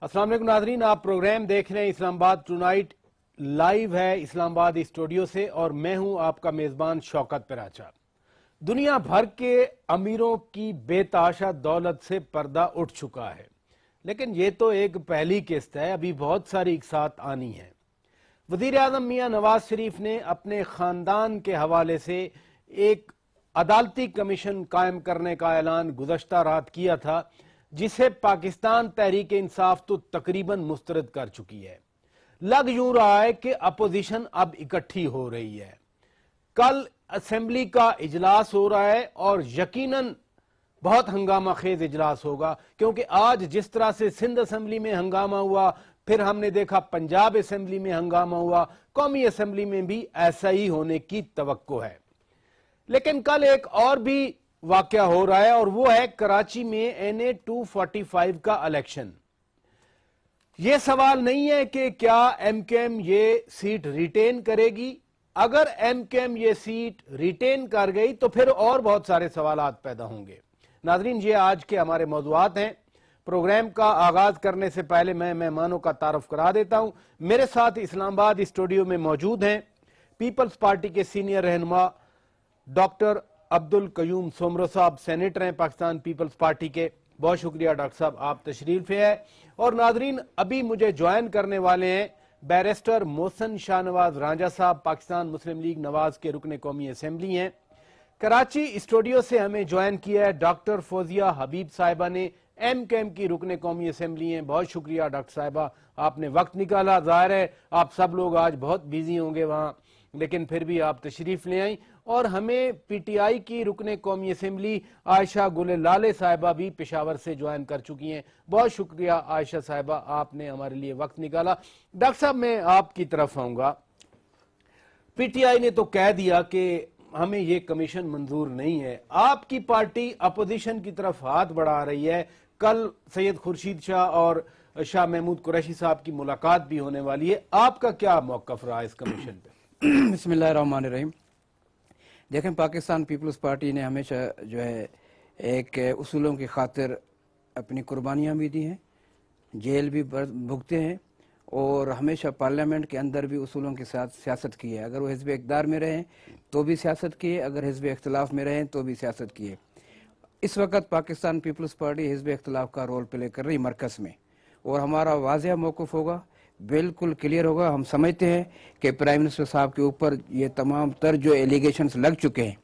अस्सलाम वालेकुम नाज़रीन, आप प्रोग्राम देख रहे हैं इस्लामाबाद टुनाइट। लाइव है इस्लामाबाद स्टूडियो से और मैं हूं आपका मेज़बान शौकत पिराचा। दुनिया भर के अमीरों की बेताशा दौलत से पर्दा उठ चुका है, लेकिन ये तो एक पहली किस्त है, अभी बहुत सारी एक साथ आनी है। वज़ीर आज़म मियां नवाज शरीफ ने अपने खानदान के हवाले से एक अदालती कमीशन कायम करने का ऐलान गुज़श्ता रात किया था, जिसे पाकिस्तान तहरीक इंसाफ तो तकरीबन मुस्तरद कर चुकी है। लग यूं रहा है कि अपोजिशन अब इकट्ठी हो रही है। कल असेंबली का इजलास हो रहा है और यकीनन बहुत हंगामा खेज इजलास होगा, क्योंकि आज जिस तरह से सिंध असेंबली में हंगामा हुआ, फिर हमने देखा पंजाब असेंबली में हंगामा हुआ, कौमी असेंबली में भी ऐसा ही होने की तवक्को है। लेकिन कल एक और भी वाकया हो रहा है और वो है कराची में NA 245 का इलेक्शन। ये सवाल नहीं है कि क्या MKM ये सीट रिटेन करेगी। अगर MKM ये सीट रिटेन कर गई तो फिर और बहुत सारे सवालात पैदा होंगे। नाजरीन, ये आज के हमारे मौज़ूआत हैं। प्रोग्राम का आगाज करने से पहले मैं मेहमानों का तारुफ करा देता हूं। मेरे साथ इस्लामाबाद स्टूडियो में मौजूद हैं पीपल्स पार्टी के सीनियर रहनुमा डॉक्टर अब्दुल कयूम सोमरो साहब, सेनेटर हैं पाकिस्तान पीपल्स पार्टी के। बहुत शुक्रिया डॉक्टर साहब, आप तशरीफ है। और नाजरीन, अभी मुझे ज्वाइन करने वाले हैं बैरिस्टर मोहसन शाहनवाज रांझा साहब, पाकिस्तान मुस्लिम लीग नवाज के रुकन कौमी असेंबली हैं। कराची स्टूडियो से हमें ज्वाइन किया है डॉक्टर फौजिया हबीब साहिबा ने, MKM की रुकन कौमी असेंबली हैं। बहुत शुक्रिया डॉक्टर साहिबा, आपने वक्त निकाला। जाहिर है आप सब लोग आज बहुत बिजी होंगे वहां, लेकिन फिर भी आप तशरीफ ले आई। और हमें PTI की रुकने कौमी असेंबली आयशा गुल लाले साहिबा भी पेशावर से ज्वाइन कर चुकी हैं। बहुत शुक्रिया आयशा साहिबा, आपने हमारे लिए वक्त निकाला। डॉक्टर साहब, मैं आपकी तरफ आऊंगा। PTI ने तो कह दिया कि हमें ये कमीशन मंजूर नहीं है। आपकी पार्टी अपोजिशन की तरफ हाथ बढ़ा रही है। कल सैयद खुर्शीद शाह और शाह महमूद कुरैशी साहब की मुलाकात भी होने वाली है। आपका क्या मौक़िफ़ रहा इस कमीशन पे? बिस्मिल्लाहिर्रहमानिर्रहीम। देखें, पाकिस्तान पीपल्स पार्टी ने हमेशा जो है एक उसूलों की खातिर अपनी कुर्बानियाँ भी दी हैं, जेल भी भुगते हैं और हमेशा पार्लियामेंट के अंदर भी उसूलों के साथ सियासत की है। अगर वो हिज़्ब इक़्तिदार में रहें तो भी सियासत किए, अगर हिज़्ब इख्तिलाफ में रहें तो भी सियासत किए। इस वक्त पाकिस्तान पीपल्स पार्टी हिज़्ब इख्तिलाफ का रोल प्ले कर रही मरकज़ में, और हमारा वाज़ेह मौक़िफ़ होगा, बिल्कुल क्लियर होगा। हम समझते हैं कि प्राइम मिनिस्टर साहब के ऊपर ये तमाम तर जो एलिगेशंस लग चुके हैं,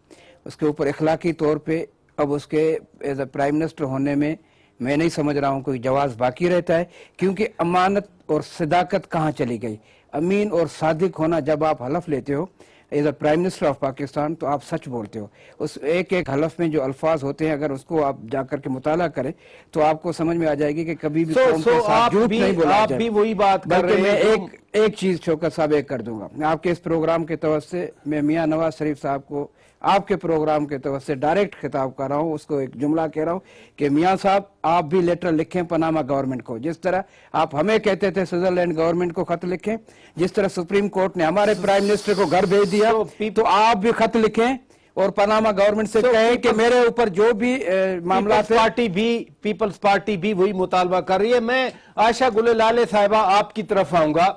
उसके ऊपर इखलाकी तौर पे अब उसके एज ए प्राइम मिनिस्टर होने में मैं नहीं समझ रहा हूँ कोई जवाज़ बाकी रहता है, क्योंकि अमानत और सदाकत कहाँ चली गई। अमीन और सादिक होना, जब आप हलफ लेते हो as a prime minister of Pakistan तो आप सच बोलते हो। उस एक एक हलफ में जो अल्फाज होते हैं, अगर उसको आप जाकर के मुताला करें तो आपको समझ में आ जाएगी कि कभी भी कौम के साथ झूठ नहीं बोला जाए। भी वही बात कर रहे मैं हैं। एक चीज शौकत साहब एक कर दूंगा, मैं आपके इस प्रोग्राम के तवज्जो से मैं मियां नवाज शरीफ साहब को आपके प्रोग्राम के तवज्जो से डायरेक्ट खिताब कर रहा हूँ, उसको एक जुमला कह रहा हूँ कि मियां साहब आप भी लेटर लिखें पनामा गवर्नमेंट को। जिस तरह आप हमें कहते थे स्विट्जरलैंड गवर्नमेंट को खत लिखें, जिस तरह सुप्रीम कोर्ट ने हमारे प्राइम मिनिस्टर को घर भेज दिया, तो आप भी खत लिखें और पनामा गवर्नमेंट से कहें कि मेरे ऊपर जो भी मामला पीपल्स पार्टी भी वही मुतालबा कर रही है। मैं आयशा गुल लाले साहिबा आपकी तरफ आऊंगा।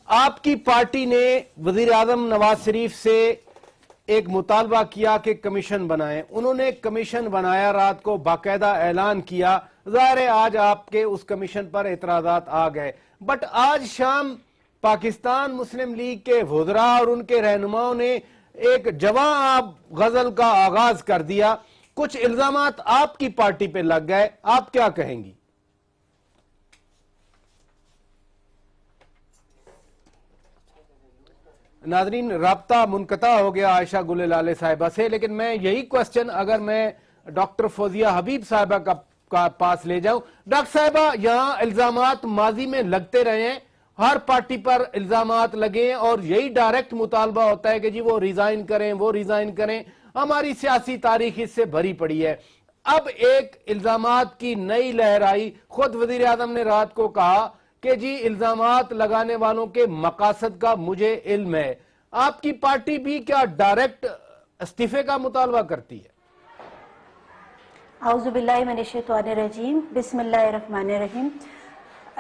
आपकी पार्टी ने वजीर आजम नवाज शरीफ से एक मुतालबा किया कि कमीशन बनाएं। उन्होंने कमीशन बनाया, रात को बाकायदा ऐलान किया। ज़ाहिर है आज आपके उस कमीशन पर एतराज़ात आ गए, बट आज शाम पाकिस्तान मुस्लिम लीग के वुज़रा और उनके रहनुमाओं ने एक जवाब गजल का आगाज कर दिया। कुछ इल्जामात आपकी पार्टी पे लग गए, आप क्या कहेंगी? नाजरीन, राब्ता मुनक़ता हो गया आयशा गुल लाले साहिबा से, लेकिन मैं यही क्वेश्चन अगर मैं डॉक्टर फौजिया हबीब साहिबा का पास ले जाऊं। डॉक्टर साहिबा, यहां इल्जामात माजी में लगते रहे हैं, हर पार्टी पर इल्जामात लगे हैं और यही डायरेक्ट मुतालबा होता है कि जी वो रिजाइन करें, वो रिजाइन करें। हमारी सियासी तारीख इससे भरी पड़ी है। अब एक इल्जामात की नई लहर आई। खुद वजीर आजम ने रात को कहा कि जी इल्जामात लगाने वालों के मकासद का मुझे इल्म है। आपकी पार्टी भी क्या डायरेक्ट इस्तीफे का मुतालबा करती है? आउज़ुबिल्लाहि मिनश्शैतानिर्रजीम, बिस्मिल्लाहिर्रहमानिर्रहीम।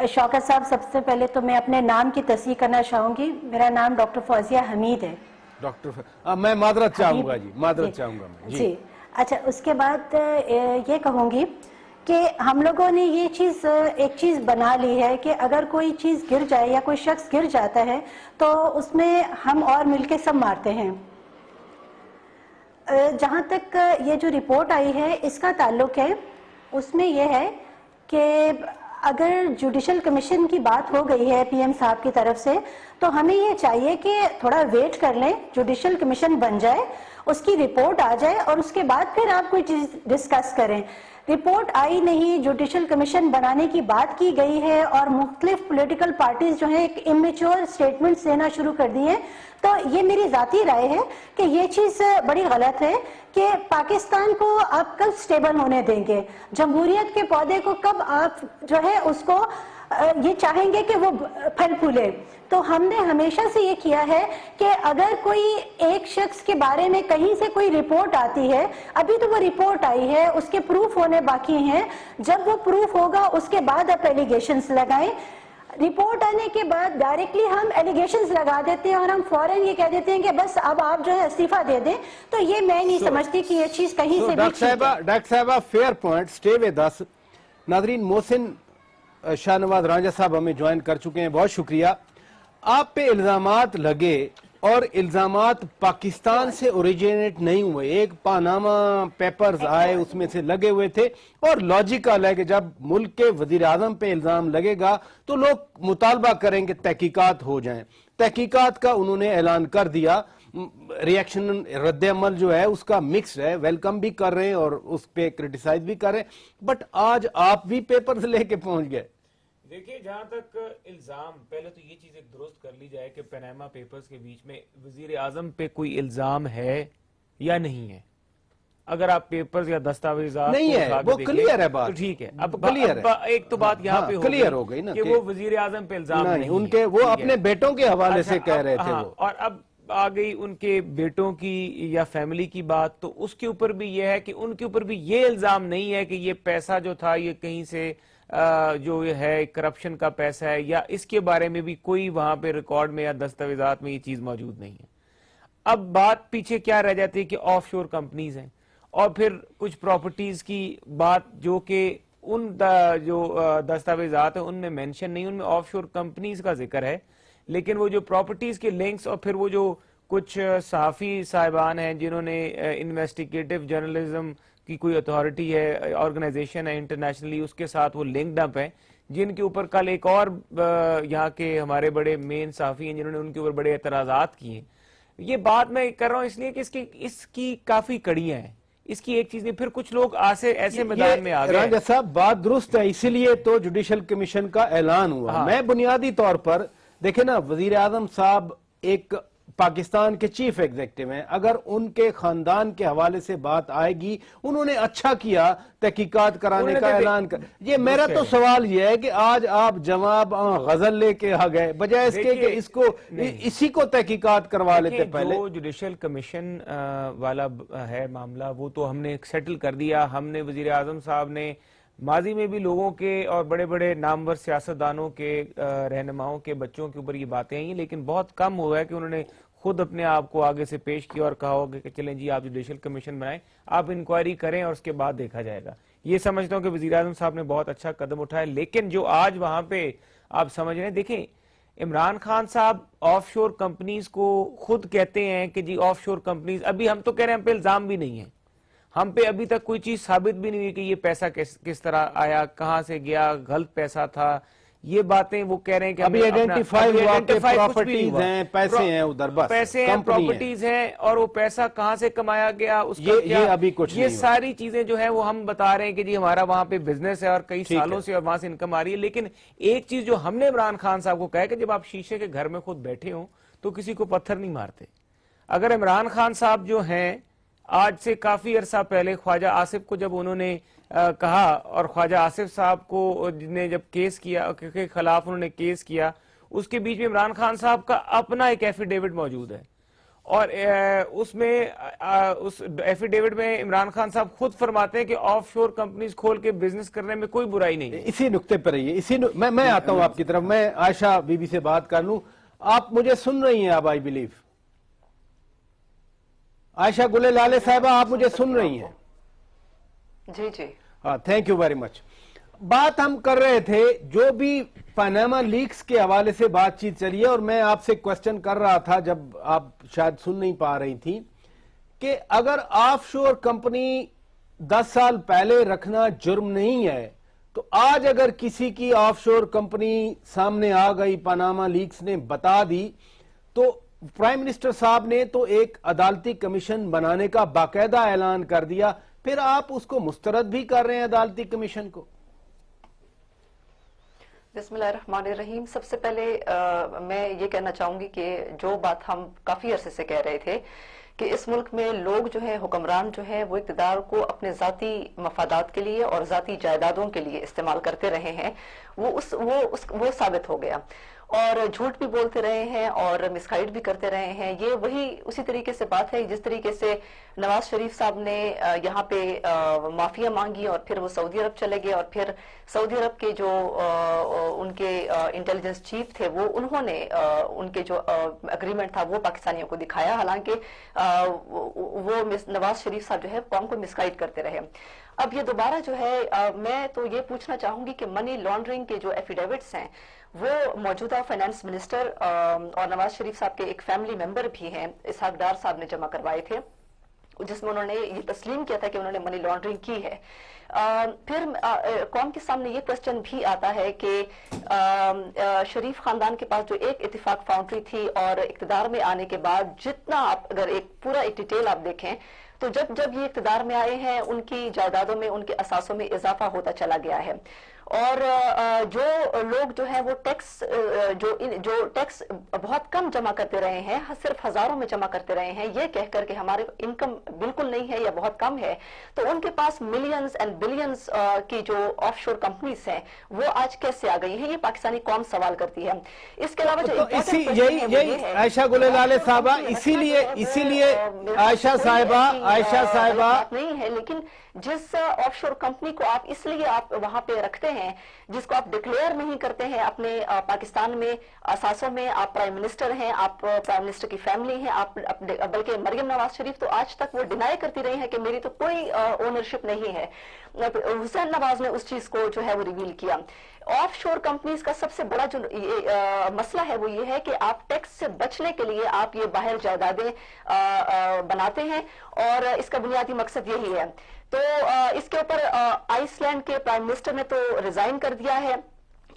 शौकत साहब, सबसे पहले तो मैं अपने नाम की तस्दीक करना चाहूँगी। मेरा नाम डॉक्टर फौजिया हमीद है। डॉक्टर मैं मादरत चाहूँगा जी, मादरत चाहूँगा मैं जी। अच्छा, उसके बाद ये कहूँगी कि हम लोगों ने ये चीज़ एक चीज़ बना ली है कि अगर कोई चीज़ गिर जाए या कोई शख्स गिर जाता है तो उसमें हम और मिलके सब मारते हैं। जहाँ तक ये जो रिपोर्ट आई है इसका ताल्लुक है, उसमें यह है कि अगर जुडिशल कमीशन की बात हो गई है पीएम साहब की तरफ से, तो हमें ये चाहिए कि थोड़ा वेट कर लें, जुडिशल कमीशन बन जाए, उसकी रिपोर्ट आ जाए और उसके बाद फिर आप कोई चीज़ डिस्कस करें। रिपोर्ट आई नहीं, जुडिशल कमीशन बनाने की बात की गई है और मुख्तलिफ पॉलिटिकल पार्टीज जो है एक इमेच्योर स्टेटमेंट्स देना शुरू कर दिए हैं। तो ये मेरी ज़ाती राय है कि ये चीज़ बड़ी गलत है कि पाकिस्तान को आप कब स्टेबल होने देंगे, जमहूरियत के पौधे को कब आप जो है उसको ये चाहेंगे कि वो फल फूले। तो हमने हमेशा से ये किया है कि अगर कोई एक शख्स के बारे में कहीं से कोई रिपोर्ट आती है, अभी तो वो रिपोर्ट आई है, उसके प्रूफ होने बाकी हैं, जब वो प्रूफ होगा उसके बाद आप एलिगेशंस लगाएं। रिपोर्ट आने के बाद डायरेक्टली हम एलिगेशंस लगा देते हैं और हम फौरन ये कह देते हैं कि बस अब आप जो है इस्तीफा दे दें, तो ये मैं नहीं समझती कि ये चीज कहीं से भी ठीक है। डॉक्टर साहबा fair point, stay with us. नाजरीन, मोहसिन शाहनवाज रांझा साहब हमें ज्वाइन कर चुके हैं, बहुत शुक्रिया। आप पे इल्जामात लगे और इल्जामात पाकिस्तान से ओरिजिनेट नहीं हुए, एक पानामा पेपर्स आए उसमें से लगे हुए थे, और लॉजिकल है कि जब मुल्क के वजीर आजम पे इल्जाम लगेगा तो लोग मुतालबा करेंगे तहकीकात हो जाएं। तहकीकात का उन्होंने ऐलान कर दिया, रिएक्शन रद्द अमल जो है उसका मिक्स है, वेलकम भी कर रहे हैं और उस पर क्रिटिसाइज भी कर रहे हैं, बट आज आप भी पेपर्स लेके पहुंच गए। देखिए, जहां तक इल्जाम, पहले तो ये चीज एक दुरुस्त कर ली जाए कि पनामा पेपर्स के बीच में वजीर आजम पे कोई इल्जाम है या नहीं है। अगर आप पेपर्स या दस्तावेजात नहीं है, वो क्लियर है बात, तो ठीक है। अब क्लियर है, एक तो बात यहाँ पे क्लियर हो गई ना कि वो वजीर आजम पे इल्जाम नहीं, उनके वो अपने बेटों के हवाले से कह रहे थे वो, और अब आ गई उनके बेटों की या फैमिली की बात, तो उसके ऊपर भी ये है कि उनके ऊपर भी ये इल्जाम नहीं है कि ये पैसा जो था ये कहीं से जो है करप्शन का पैसा है, या इसके बारे में भी कोई वहां पे रिकॉर्ड में या दस्तावेजात में ये चीज मौजूद नहीं है। अब बात पीछे क्या रह जाती है कि ऑफशोर कंपनीज हैं, और फिर कुछ प्रॉपर्टीज की बात जो कि उन जो दस्तावेजात है उनमें मेंशन नहीं, उनमें ऑफशोर कंपनीज का जिक्र है, लेकिन वो जो प्रॉपर्टीज के लिंक्स और फिर वो जो कुछ सहाफी साहिबान हैं जिन्होंने इन्वेस्टिगेटिव जर्नलिज्म की कोई अथॉरिटी है, ऑर्गेनाइजेशन है इंटरनेशनली, उसके साथ वो लिंक्ड अप है, जिनके ऊपर कल एक और यहाँ के हमारे बड़े मेन सहाफी हैं जिन्होंने उनके ऊपर बड़े एतराजात किए। ये बात मैं कर रहा हूँ इसलिए कि इसकी काफी कड़ियां हैं, इसकी एक चीज नहीं, फिर कुछ लोग ऐसे मैदान में आ गए। रांझा साहब बात दुरुस्त है, इसीलिए तो जुडिशल कमीशन का ऐलान हुआ। हाँ। मैं बुनियादी तौर पर देखे ना, वजीर आजम साहब एक पाकिस्तान के चीफ एग्जीक्यूटिव हैं, अगर उनके खानदान के हवाले से बात आएगी, उन्होंने अच्छा किया तहकीकात कराने का ऐलान कर। ये मेरा तो सवाल ये है कि आज आप जवाब गजल लेके आ गए, बजाय इसके कि इसको इसी को तहकीकात करवा लेते पहले। जो जुडिशल कमीशन वाला है मामला, वो तो हमने सेटल कर दिया। हमने वजीर आजम साहब ने माजी में भी लोगों के और बड़े बड़े नामवर सियासतदानों के रहनुमाओं के बच्चों के ऊपर ये बातें आई, लेकिन बहुत कम हुआ है कि उन्होंने खुद अपने आप को आगे से पेश किया और कहा होगा कि चलें जी आप जुडिशल कमीशन बनाएं, आप इंक्वायरी करें और उसके बाद देखा जाएगा। ये समझता हूं कि वजीर आजम साहब ने बहुत अच्छा कदम उठाया, लेकिन जो आज वहां पे आप समझ रहे हैं, देखें इमरान खान साहब ऑफशोर कंपनीज को खुद कहते हैं कि जी ऑफशोर कंपनीज, अभी हम तो कह रहे हैं हम पे इल्जाम भी नहीं है, हम पे अभी तक कोई चीज साबित भी नहीं हुई कि ये पैसा किस तरह आया, कहां से गया, गलत पैसा था, ये बातें वो कह रहे हैं कि अभी आइडेंटिफाई हुआ कि प्रॉपर्टीज हैं, पैसे हैं उधर, बस पैसे हैं, प्रॉपर्टीज हैं, और वो पैसा कहां से कमाया गया उसका ये अभी कुछ ये सारी चीजें जो है वो हम बता रहे हैं कि जी हमारा वहां पे बिजनेस है और कई सालों से वहां से इनकम आ रही है। लेकिन एक चीज जो हमने इमरान खान साहब को कहा है कि जब आप शीशे के घर में खुद बैठे हो तो किसी को पत्थर नहीं मारते। अगर इमरान खान साहब जो हैं आज से काफी अरसा पहले ख्वाजा आसिफ को जब उन्होंने कहा, और ख्वाजा आसिफ साहब को ने जब केस किया के खिलाफ उन्होंने केस किया, उसके बीच में इमरान खान साहब का अपना एक एफिडेविट मौजूद है اور اس میں اس ایفیڈیوٹ میں عمران خان صاحب خود فرماتے ہیں کہ آف شور کمپنیز کھول کے بزنس کرنے میں کوئی برائی نہیں ہے. اسی نقطے پر رہیے, میں آتا ہوں آپ کی طرف, میں عائشہ بی بی سے بات کر لوں. آپ مجھے سن رہی ہیں اب آئی بلیو؟ عائشہ گل لالے صاحبہ آپ مجھے سن رہی ہیں؟ جی جی ہاں, تھینک یو ویری مچ. بات ہم کر رہے تھے جو بھی پاناما لیکس کے حوالے سے بات چیت چلی ہے, اور میں آپ سے کوسچن کر رہا تھا جب آپ شاید سن نہیں پا رہی تھی کہ اگر آف شور کمپنی 10 سال پہلے رکھنا جرم نہیں ہے تو آج اگر کسی کی آف شور کمپنی سامنے آ گئی, پاناما لیکس نے بتا دی, تو پرائم منسٹر صاحب نے تو ایک عدالتی کمیشن بنانے کا باقاعدہ اعلان کر دیا, پھر آپ اس کو مسترد بھی کر رہے ہیں عدالتی کمیشن کو. بسم اللہ الرحمن الرحیم. سب سے پہلے میں یہ کہنا چاہوں گی کہ جو بات ہم کافی عرصے سے کہہ رہے تھے کہ اس ملک میں لوگ جو ہیں, حکمران جو ہیں, وہ اقتدار کو اپنے ذاتی مفادات کے لیے اور ذاتی جائیدادوں کے لیے استعمال کرتے رہے ہیں, وہ ثابت ہو گیا. اور جھوٹ بھی بولتے رہے ہیں اور مسگائیڈ بھی کرتے رہے ہیں. یہ وہی اسی طریقے سے بات ہے جس طریقے سے نواز شریف صاحب نے یہاں پہ معافیا مانگی اور پھر وہ سعودی عرب چلے گئے, اور پھر سعودی عرب کے جو ان کے انٹیلیجنس چیف تھے انہوں نے ان کے جو اگریمنٹ تھا وہ پاکستانیوں کو دکھایا, حالانکہ وہ نواز شریف صاحب جو ہے قوم کو مسگائیڈ کرتے رہے. اب یہ دوبارہ جو ہے میں تو یہ پوچھنا چاہوں گی کہ منی لانڈرنگ کے جو ایفیڈیوٹس ہیں وہ موجودہ فائنانس منسٹر اور نواز شریف صاحب کے ایک فیملی ممبر بھی ہیں, اسحاق ڈار صاحب نے جمع کروائے تھے, جس میں انہوں نے یہ تسلیم کیا تھا کہ انہوں نے منی لانڈرنگ کی ہے. پھر قوم کے سامنے یہ کوسچن بھی آتا ہے کہ شریف خاندان کے پاس جو ایک اتفاق فاؤنڈری تھی, اور اقتدار میں آنے کے بعد جتنا آپ اگر پورا ایک ڈیٹیل آپ دیکھیں تو جب یہ اقتدار میں آئے ہیں ان کی جائیدادوں میں, ان کے اثاثوں میں اضافہ ہوتا چلا گیا ہے. اور جو لوگ جو ہیں وہ جو ٹیکس بہت کم جمع کرتے رہے ہیں, صرف ہزاروں میں جمع کرتے رہے ہیں, یہ کہہ کر کہ ہمارے انکم بالکل نہیں ہے یا بہت کم ہے, تو ان کے پاس ملینز اینڈ بلینز کی جو آف شور کمپنیز ہیں وہ آج کیسے آ گئی ہیں, یہ پاکستانی قوم سوال کرتی ہے. اس کے علاوہ جو یہی عائشہ گل لالے صاحبہ, اسی لیے عائشہ صاحبہ نہیں ہے, لیکن جس آف شور کمپنی کو آپ اس لیے آپ وہاں پہ رکھتے ہیں, جس کو آپ ڈکلیئر نہیں کرتے ہیں اپنے پاکستان میں اثاثوں میں, آپ پرائم منسٹر ہیں, آپ پرائم منسٹر کی فیملی ہیں, آپ بلکہ مریم نواز شریف تو آج تک وہ ڈینائی کرتی رہی ہے کہ میری تو کوئی اونرشپ نہیں ہے. حسین نواز نے اس چیز کو جو ہے وہ ریویل کیا. آف شور کمپنیز کا سب سے بڑا جو مسئلہ ہے وہ یہ ہے کہ آپ ٹیکس سے بچنے کے لیے آپ یہ باہر جائیدادیں بناتے ہیں, اور اس کا بنیادی مقصد یہی ہے. تو اس کے اوپر آئس لینڈ کے پرائم منسٹر نے تو ریزائن کر دیا ہے,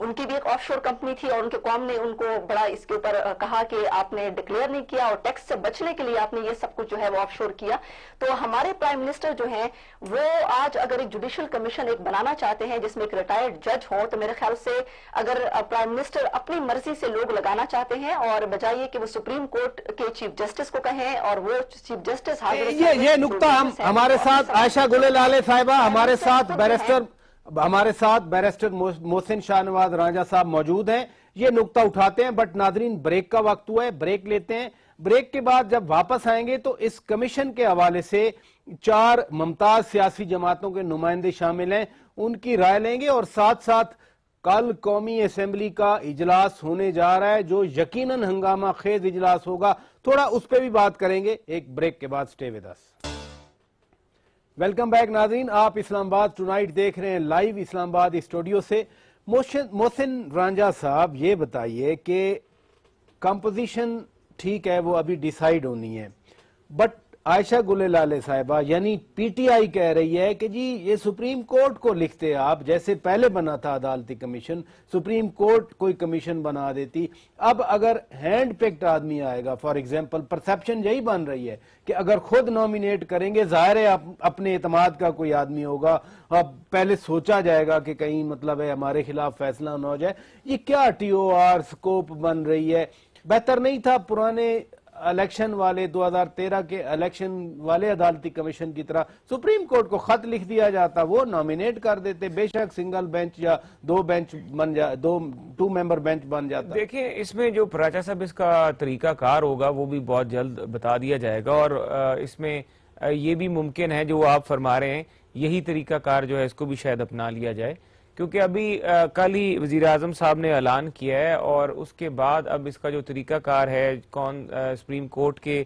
ان کی بھی ایک آف شور کمپنی تھی اور ان کے قوم نے ان کو بڑا اس کے اوپر کہا کہ آپ نے ڈکلیئر نہیں کیا اور ٹیکس سے بچنے کے لیے آپ نے یہ سب کچھ جو ہے وہ آف شور کیا. تو ہمارے پرائم منسٹر جو ہیں وہ آج اگر ایک جوڈیشل کمیشن ایک بنانا چاہتے ہیں جس میں ایک ریٹائرڈ جج ہو, تو میرے خیال سے اگر پرائم منسٹر اپنی مرضی سے لوگ لگانا چاہتے ہیں اور بجائے کہ وہ سپریم کورٹ کے چیف جسٹس کو کہیں اور وہ چیف جسٹس یہ نقطہ ہمارے ساتھ عائشہ گل لالے صاحبہ, ہمارے ساتھ بیرسٹر محسن شاہ نواز رانجہ صاحب موجود ہیں, یہ نقطہ اٹھاتے ہیں. بٹ ناظرین بریک کا وقت ہوا ہے, بریک لیتے ہیں. بریک کے بعد جب واپس آئیں گے تو اس کمیشن کے حوالے سے 4 ممتاز سیاسی جماعتوں کے نمائندے شامل ہیں, ان کی رائے لیں گے, اور ساتھ ساتھ کل قومی اسمبلی کا اجلاس ہونے جا رہا ہے جو یقیناً ہنگامہ خیز اجلاس ہوگا, تھوڑا اس پہ بھی بات کریں گے. ایک بریک کے بعد سٹے ود اس. ویلکم بیک ناظرین, آپ اسلام آباد ٹونائٹ دیکھ رہے ہیں لائیو اسلام آباد اسٹوڈیو سے. محسن رانجہ صاحب یہ بتائیے کہ کمپوزیشن ٹھیک ہے وہ ابھی ڈیسائیڈ ہونی ہے, بٹ عائشہ گل لالے صاحبہ یعنی پی ٹی آئی کہہ رہی ہے کہ جی یہ سپریم کورٹ کو لکھتے آپ, جیسے پہلے بنا تھا عدالتی کمیشن, سپریم کورٹ کوئی کمیشن بنا دیتی. اب اگر ہینڈ پکڈ آدمی آئے گا, فار ایگزامپل پرسپشن یہی بن رہی ہے کہ اگر خود نومینیٹ کریں گے, ظاہر ہے اپنے اعتماد کا کوئی آدمی ہوگا, اب پہلے سوچا جائے گا کہ کہیں مطلب ہے ہمارے خلاف فیصلہ نہ ہو جائے. یہ کیا ٹی او آر سکوپ بن رہی ہے؟ بہتر نہیں تھا پرانے الیکشن والے 2013 کے الیکشن والے عدالتی کمیشن کی طرح سپریم کورٹ کو خط لکھ دیا جاتا، وہ نامینیٹ کر دیتے، بے شک سنگل بینچ یا ٹو ممبر بینچ بن جاتا۔ دیکھیں اس میں جو پراچا صاحب اس کا طریقہ کار ہوگا وہ بھی بہت جلد بتا دیا جائے گا، اور اس میں یہ بھی ممکن ہے جو آپ فرما رہے ہیں یہی طریقہ کار جو ہے اس کو بھی شاید اپنا لیا جائے، کیونکہ ابھی کل ہی وزیر اعظم صاحب نے اعلان کیا ہے، اور اس کے بعد اب اس کا جو طریقہ کار ہے سپریم کورٹ کے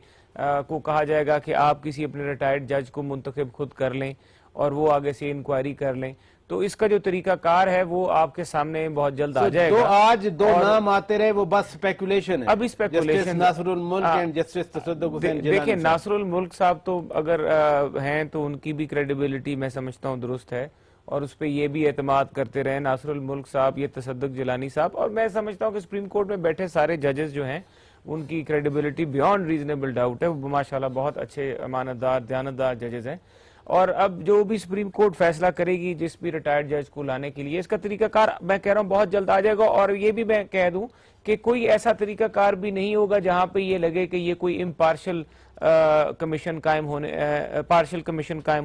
کو کہا جائے گا کہ آپ کسی اپنے ریٹائرڈ جج کو منتخب خود کر لیں اور وہ آگے سے انکوائری کر لیں، تو اس کا جو طریقہ کار ہے وہ آپ کے سامنے بہت جلد آ جائے گا۔ آج دو نام آتے رہے وہ بس سپیکولیشن ہے، ابھی سپیکولیشن، ناصر الملک اینڈ جسٹس تصدق حسین جیلانی۔ دیکھیں ناصر الملک صاحب تو اگر ہیں تو ان کی بھی کریڈیبلٹی میں سمجھتا ہوں درست ہے، اور اس پہ یہ بھی اعتماد کرتے رہے ناصر الملک صاحب، یہ تصدق جیلانی صاحب، اور میں سمجھتا ہوں کہ سپریم کورٹ میں بیٹھے سارے ججز جو ہیں ان کی کریڈیبلٹی بیونڈ ریزنیبل ڈاؤٹ ہے، وہ ماشاءاللہ بہت اچھے امانتدار دیانتدار ججز ہیں، اور اب جو بھی سپریم کورٹ فیصلہ کرے گی جس بھی ریٹائرڈ جج کو لانے کے لیے، اس کا طریقہ کار میں کہہ رہا ہوں بہت جلد آ جائے گا، اور یہ بھی میں کہہ دوں کہ کوئی ایسا طریقہ کار بھی نہیں ہوگا جہاں پہ یہ لگے کہ یہ کوئی امپارشل کمیشن قائم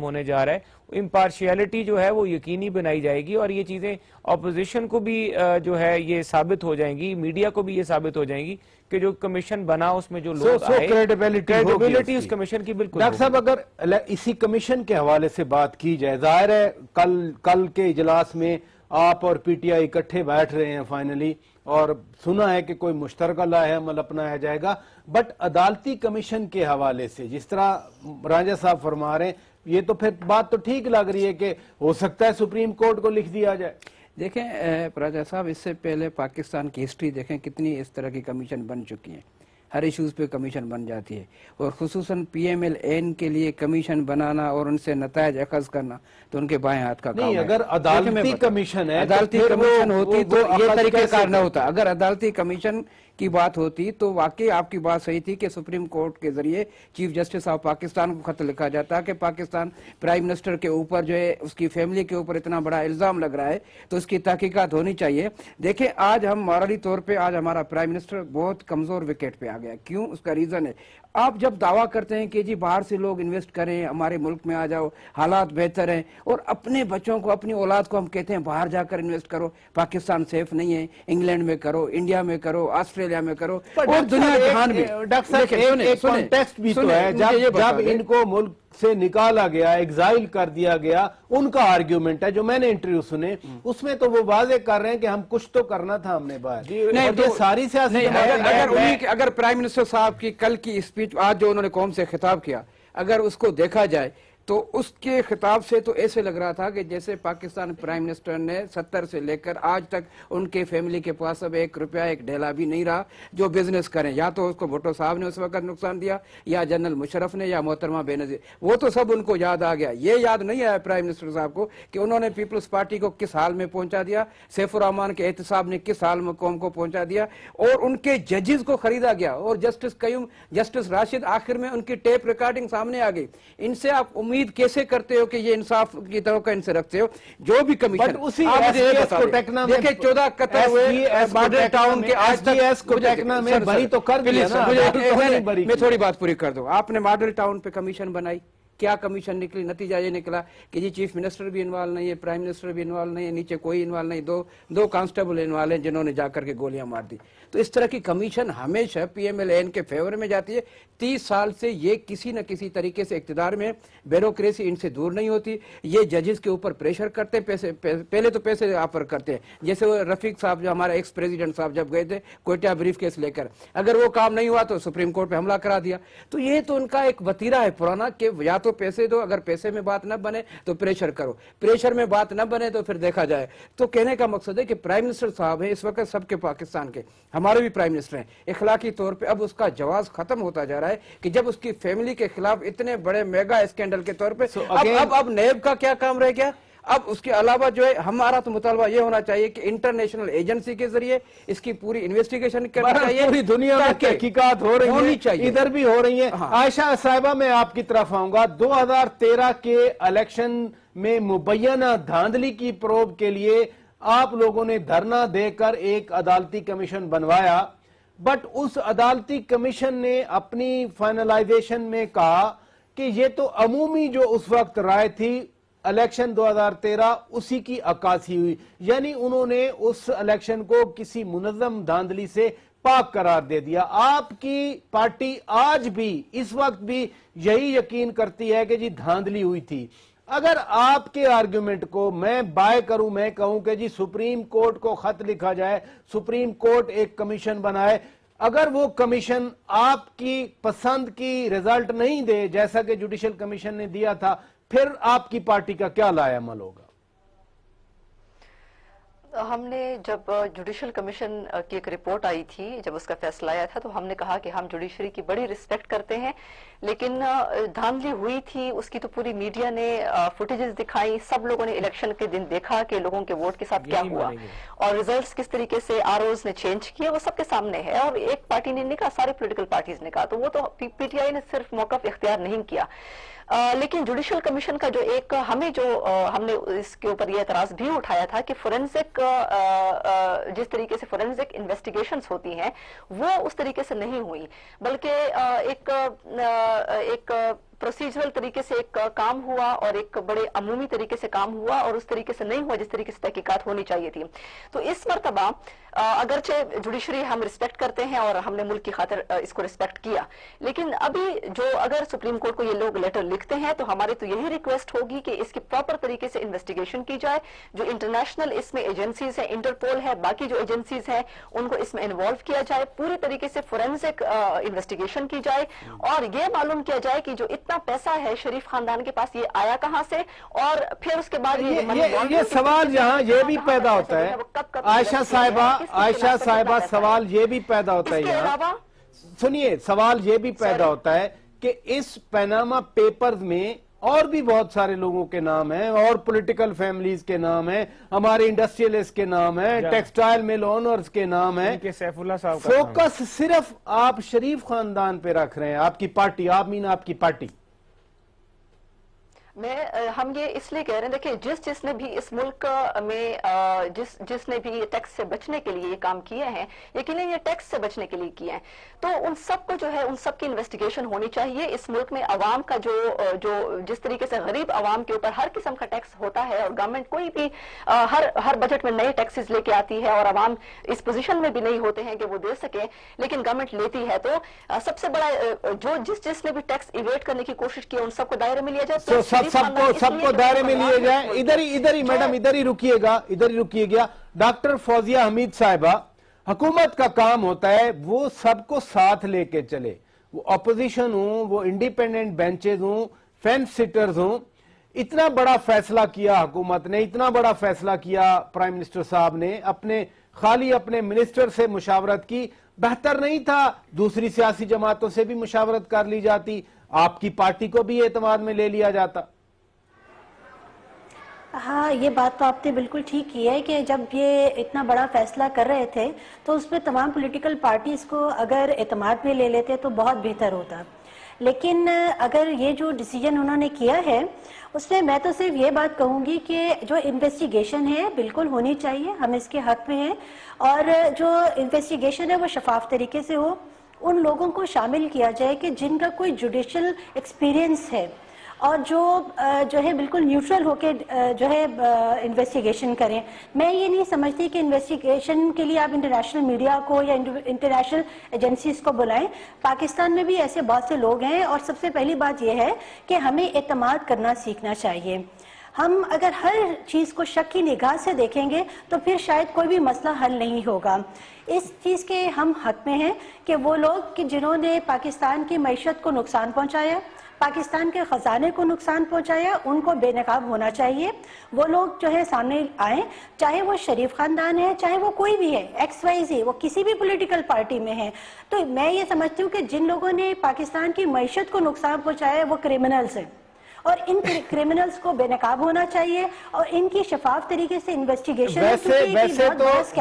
ہونے جا رہا ہے۔ امپارشیلٹی جو ہے وہ یقینی بنائی جائے گی، اور یہ چیزیں اپوزیشن کو بھی جو ہے یہ ثابت ہو جائیں گی، میڈیا کو بھی یہ ثابت ہو جائیں گی کہ جو کمیشن بنا اس میں جو لوگ آئے، کریڈیبلٹی اس کمیشن کی بالکل۔ ڈاکٹر صاحب اگر اسی کمیشن کے حوالے سے بات کی جائے، ظاہر ہے کل کے اجلاس میں آپ اور پی ٹی آئی اکٹھے بیٹھ رہے ہیں فائنلی، اور سنا ہے کہ کوئی مشترکہ لائحہ عمل اپنایا جائے گا، بٹ عدالتی کمیشن کے حوالے سے جس طرح رانجھا صاحب فرما رہے ہیں، یہ تو پھر بات تو ٹھیک لگ رہی ہے کہ ہو سکتا ہے سپریم کورٹ کو لکھ دیا جائے۔ دیکھیں پراجا صاحب، اس سے پہلے پاکستان کی ہسٹری دیکھیں کتنی اس طرح کی کمیشن بن چکی ہیں، ہر ایشوز پہ کمیشن بن جاتی ہے، اور خصوصاً پی ایم ایل این کے لیے کمیشن بنانا اور ان سے نتائج اخذ کرنا تو ان کے بائیں ہاتھ کا کام ہے۔ نہیں، اگر عدالتی کمیشن ہے، عدالتی کمیشن ہوتی تو یہ طریقہ کار نہ ہوتا۔ اگر عدالتی کمیشن کی بات ہوتی تو واقعی آپ کی بات صحیح تھی کہ سپریم کورٹ کے ذریعے چیف جسٹس آف پاکستان کو خط لکھا جاتا کہ پاکستان پرائم منسٹر کے اوپر جو ہے اس کی فیملی کے اوپر اتنا بڑا الزام لگ رہا ہے تو اس کی تحقیقات ہونی چاہیے۔ دیکھیں آج ہم مورلی طور پہ آج ہمارا پرائم منسٹر بہت کمزور وکٹ پہ آ گیا، کیوں؟ اس کا ریزن ہے آپ جب دعویٰ کرتے ہیں کہ جی باہر سے لوگ انویسٹ کریں، ہمارے ملک میں آ جاؤ، حالات بہتر ہیں، اور اپنے بچوں کو اپنی اولاد کو ہم کہتے ہیں باہر جا کر انویسٹ کرو، پاکستان سیف نہیں ہے، انگلینڈ میں کرو، انڈیا میں کرو، آسٹریلیا میں کرو، اور دنیا جہان میں۔ ڈاکٹر صاحب ایک کانٹیکسٹ بھی تو ہے، جب ان کو ملک سے نکالا گیا، ایگزائل کر دیا گیا، ان کا آرگیومنٹ ہے جو میں نے انٹرویو سنے، اس میں تو وہ واضح کر رہے ہیں کہ ہم کچھ تو کرنا تھا ہم نے باہر۔ یہ ساری سیاسی اگر پرائم منسٹر صاحب کی کل کی اسپیچ آج جو انہوں نے قوم سے خطاب کیا، اگر اس کو دیکھا جائے تو اس کے خطاب سے تو ایسے لگ رہا تھا کہ جیسے پاکستان پرائم منسٹر نے 70 سے لے کر آج تک ان کے فیملی کے پاس اب 1 روپیہ 1 ڈیلا بھی نہیں رہا جو بزنس کریں، یا تو اس کو بھٹو صاحب نے اس وقت نقصان دیا، یا جنرل مشرف نے، یا محترمہ بینظیر، وہ تو سب ان کو یاد آ گیا۔ یہ یاد نہیں آیا پرائم منسٹر صاحب کو کہ انہوں نے پیپلز پارٹی کو کس حال میں پہنچا دیا، سیف الرحمان کے احتساب نے کس حال میں قوم کو پہنچا دیا، اور ان کے ججز کو خریدا گیا، اور جسٹس قیوم، جسٹس راشد، آخر میں ان کی ٹیپ ریکارڈنگ سامنے آ گئی۔ ان سے آپ امید کیسے کرتے ہو کہ یہ انصاف کی توقع ان سے رکھتے ہو؟ جو بھی کمیشن دیکھیں 14 قتل ہوئے ماڈل ٹاؤن کے، آج تک میں تھوڑی بات پوری کر دوں۔ آپ نے ماڈل ٹاؤن پہ کمیشن بنائی، کیا کمیشن نکلی؟ نتیجہ یہ نکلا کہ جی چیف منسٹر بھی انوالو نہیں ہے، پرائم منسٹر بھی انوالو نہیں ہے، نیچے کوئی انوالو نہیں، دو کانسٹیبل انوالو ہیں جنہوں نے جا کر کے گولیاں مار دی۔ تو اس طرح کی کمیشن ہمیشہ پی ایم ایل این کے فیور میں جاتی ہے۔ 30 سال سے یہ کسی نہ کسی طریقے سے اقتدار میں، بیوروکریسی ان سے دور نہیں ہوتی، یہ ججز کے اوپر پریشر کرتے ہیں، پہلے تو پیسے آفر کرتے ہیں، جیسے وہ رفیق صاحب جو ہمارے ایکس پریزیڈنٹ صاحب جب گئے تھے کوئٹہ بریف کیس لے کر، اگر وہ کام نہیں ہوا تو سپریم کورٹ پہ حملہ کرا دیا۔ تو یہ تو ان کا ایک وتیرہ ہے پرانا کہ یا تو پیسے دو، اگر پیسے میں بات نہ بنے تو پریشر کرو، پریشر میں بات نہ بنے تو پھر دیکھا جائے۔ تو کہنے کا مقصد ہے کہ پرائم منسٹر صاحب ہیں اس وقت سب کے پاکستان کے، ہمارے بھی پرائم منسٹر ہیں، اخلاقی طور پہ اب اس کا جواز ختم ہوتا جا رہا ہے کہ جب اس کی فیملی کے خلاف اتنے بڑے میگا اسکینڈل کے طور پہ اب نیب کا کیا کام رہ گیا؟ اب اس کے علاوہ جو ہے ہمارا تو مطالبہ یہ ہونا چاہیے کہ انٹرنیشنل ایجنسی کے ذریعے اس کی پوری انویسٹیگیشن کرنی چاہیے، پوری دنیا میں تحقیقات ہو رہی ہیں، ادھر بھی ہو رہی ہیں۔ عائشہ صاحبہ میں آپ کی طرف آؤں گا، 2013 کے الیکشن میں مبینہ دھاندلی کی پروب کے لیے آپ لوگوں نے دھرنا دے کر ایک عدالتی کمیشن بنوایا، बट उस अदालती कमीशन ने अपनी फाइनलाइजेशन में कहा कि ये तो अमूमी जो उस वक्त राय थी इलेक्शन 2013 उसी की अक्कासी हुई, यानी उन्होंने उस इलेक्शन को किसी मुनज़्ज़म धांधली से पाक करार दे दिया। आपकी पार्टी आज भी इस वक्त भी यही यकीन करती है कि जी धांधली हुई थी। अगर आपके आर्गुमेंट को मैं बाय करूं, मैं कहूं कि जी सुप्रीम कोर्ट को खत लिखा जाए, सुप्रीम कोर्ट एक कमीशन बनाए, अगर वो कमीशन आपकी पसंद की रिजल्ट नहीं दे जैसा कि जुडिशल कमीशन ने दिया था, फिर आपकी पार्टी का क्या लाएअमल होगा? हमने जब जुडिशल कमीशन की एक रिपोर्ट आई थी, जब उसका फैसला आया था, तो हमने कहा कि हम जुडिशरी की बड़ी रिस्पेक्ट करते हैं, लेकिन धांधली हुई थी उसकी तो पूरी मीडिया ने फुटेजेस दिखाई, सब लोगों ने इलेक्शन के दिन देखा कि लोगों के वोट के साथ क्या हुआ और रिजल्ट्स किस तरीके से आरओज ने चेंज किए, वो सबके सामने है। और एक पार्टी ने नहीं कहा, सारी पॉलिटिकल पार्टीज ने कहा, तो वो तो पीटीआई ने सिर्फ मौकफ इख्तियार नहीं किया। लेकिन जुडिशल कमीशन का जो एक हमने इसके ऊपर ये एतराज भी उठाया था कि फोरेंसिक जिस तरीके से फोरेंसिक इन्वेस्टिगेशंस होती हैं वो उस तरीके से नहीं हुई, बल्कि एक प्रोसीजरल तरीके से एक काम हुआ और एक बड़े अमूमी तरीके से काम हुआ और उस तरीके से नहीं हुआ जिस तरीके से तहकीकात होनी चाहिए थी। तो इस मर्तबा अगरचे जुडिशरी हम रिस्पेक्ट करते हैं और हमने मुल्क की खातिर इसको रिस्पेक्ट किया, लेकिन अभी जो अगर सुप्रीम कोर्ट को ये लोग लेटर लिखते हैं तो हमारी तो यही रिक्वेस्ट होगी कि इसकी प्रॉपर तरीके से इन्वेस्टिगेशन की जाए। जो इंटरनेशनल इसमें एजेंसीज हैं, इंटरपोल है, बाकी जो एजेंसीज हैं, उनको इसमें इन्वॉल्व किया जाए, पूरी तरीके से फोरेंसिक इन्वेस्टिगेशन की जाए और ये मालूम किया जाए कि जो इतना पैसा है शरीफ खानदान के पास ये आया कहां से, और फिर उसके बाद ये सवाल यहाँ ये भी पैदा होता है आयशा साहिबा, सवाल ये भी पैदा होता है यहाँ, सुनिए, सवाल ये भी पैदा होता है कि इस पैनामा पेपर्स में और भी बहुत सारे लोगों के नाम हैं और पॉलिटिकल फैमिलीज के नाम हैं, हमारे इंडस्ट्रियलिस्ट के नाम हैं, टेक्सटाइल मिल ओनर्स के नाम हैं। सैफुल्लाह साहब फोकस सिर्फ आप शरीफ खानदान पे रख रहे हैं, आपकी पार्टी, आप मीन आपकी पार्टी। हम ये इसलिए कह रहे हैं, देखिए जिसने भी इस मुल्क में जिसने भी टैक्स से बचने के लिए ये काम किए हैं, यकीनन ये टैक्स से बचने के लिए किए हैं, तो उन सबको जो है उन सब की इन्वेस्टिगेशन होनी चाहिए। इस मुल्क में अवाम का जो जिस तरीके से गरीब अवाम के ऊपर हर किस्म का टैक्स होता है और गवर्नमेंट कोई भी हर बजट में नए टैक्सेस लेके आती है और अवाम इस पोजीशन में भी नहीं होते हैं कि वो दे सके, लेकिन गवर्नमेंट लेती है, तो सबसे बड़ा जो जिसने भी टैक्स इवेट करने की कोशिश की उन सबको दायरे में लिया जाए, सबको दायरे में लिए जाए। इधर ही मैडम, इधर ही रुकिएगा। डॉक्टर फौजिया हमीद साहिबा, हुकूमत का काम होता है वो सबको साथ लेके चले, वो अपोजिशन हो, वो इंडिपेंडेंट बेंचेस हो, फेंस सिटर्स हो। इतना बड़ा फैसला किया हुकूमत ने, इतना बड़ा फैसला किया प्राइम मिनिस्टर साहब ने, अपने मिनिस्टर से मुशावरत की। बेहतर नहीं था दूसरी सियासी जमातों से भी मुशावरत कर ली जाती, आपकी पार्टी को भी एतमाद में ले लिया जाता? हाँ, ये बात तो आपने बिल्कुल ठीक की है कि जब ये इतना बड़ा फैसला कर रहे थे तो उसमें तमाम पॉलिटिकल पार्टीज को अगर एतमाद में ले लेते तो बहुत बेहतर होता। लेकिन अगर ये जो डिसीजन उन्होंने किया है उसमें मैं तो सिर्फ ये बात कहूँगी कि जो इन्वेस्टिगेशन है बिल्कुल होनी चाहिए, हम इसके हक में हैं, और जो इन्वेस्टिगेशन है वो शफाफ तरीके से हो, उन लोगों को शामिल किया जाए कि जिनका कोई जुडिशल एक्सपीरियंस है और जो है बिल्कुल न्यूट्रल होके जो है इन्वेस्टिगेशन करें। मैं ये नहीं समझती कि इन्वेस्टिगेशन के लिए आप इंटरनेशनल मीडिया को या इंटरनेशनल एजेंसीज को बुलाएं। पाकिस्तान में भी ऐसे बहुत से लोग हैं और सबसे पहली बात यह है कि हमें एतमाद करना सीखना चाहिए। हम अगर हर चीज़ को शक की निगाह से देखेंगे तो फिर शायद कोई भी मसला हल नहीं होगा। इस चीज़ के हम हक में हैं कि वो लोग कि जिन्होंने पाकिस्तान की मईशत को नुकसान पहुंचाया, पाकिस्तान के खजाने को नुकसान पहुंचाया, उनको बेनकाब होना चाहिए। वो लोग जो है सामने आए, चाहे वो शरीफ खानदान है, चाहे वो कोई भी है, XYZ, वो किसी भी पॉलिटिकल पार्टी में है। तो मैं ये समझती हूँ कि जिन लोगों ने पाकिस्तान की मईशत को नुकसान पहुंचाया वो क्रिमिनल्स हैं और इन क्रिमिनल्स को बेनकाब होना चाहिए और इनकी शफाफ तरीके से इन्वेस्टिगेशन।